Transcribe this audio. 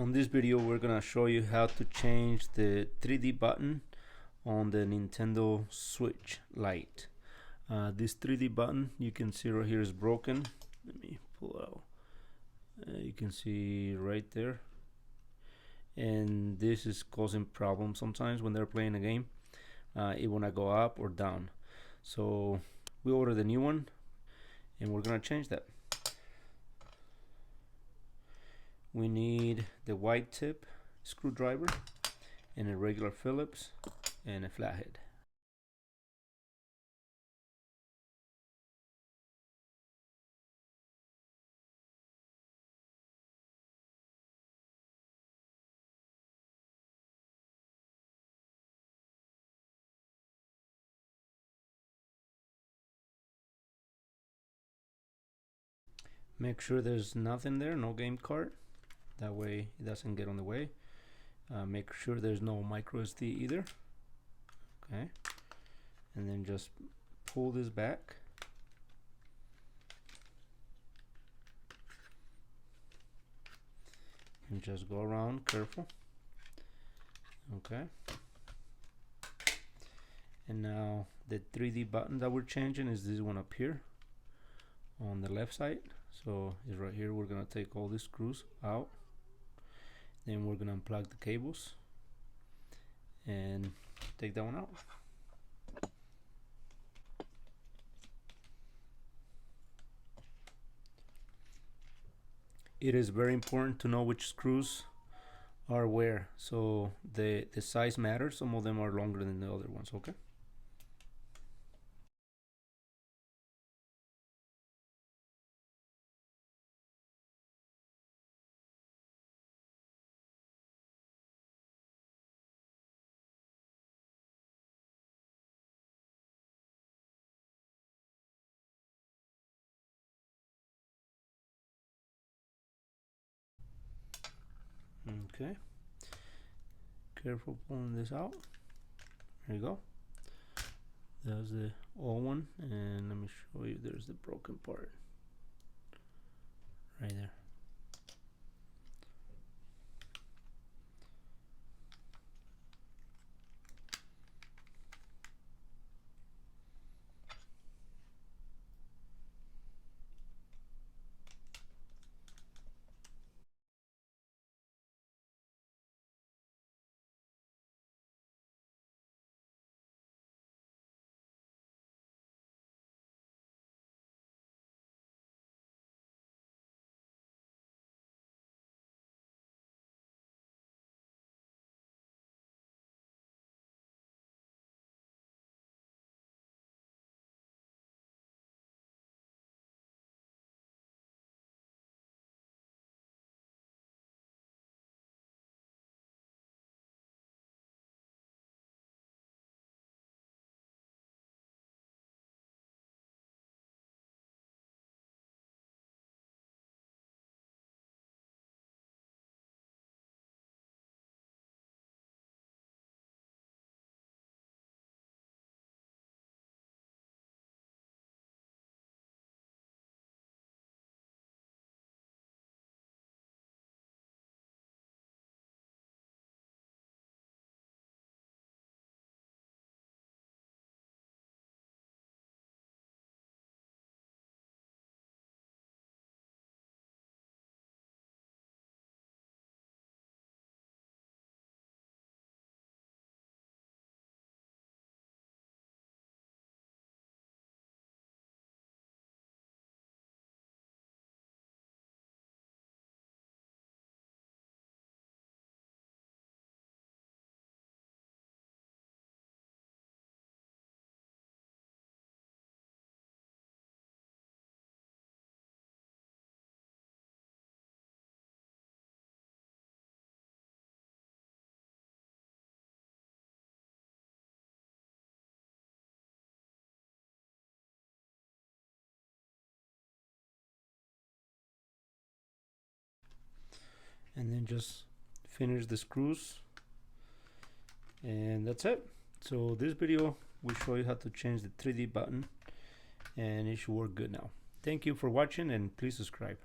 On this video we're gonna show you how to change the 3D button on the Nintendo Switch Lite. This 3D button, you can see right here, is broken. Let me pull out. You can see right there, and this is causing problems sometimes when they're playing a game. It wanna go up or down, so we ordered a new one and we're gonna change that. We need the white tip screwdriver and a regular Phillips and a flathead. Make sure there's nothing there, no game card. That way it doesn't get on the way. Make sure there's no micro SD either. Okay, and then just pull this back. And just go around, careful. Okay. And now the 3D button that we're changing is this one up here on the left side. So it's right here. We're gonna take all these screws out. Then we're gonna unplug the cables and take that one out. It is very important to know which screws are where, so the size matters. Some of them are longer than the other ones. Okay. Okay, careful pulling this out. There you go. There's the old one, and let me show you. There's the broken part right there. And then just finish the screws, and that's it. So this video will show you how to change the 3D button, and it should work good now. Thank you for watching, and please subscribe.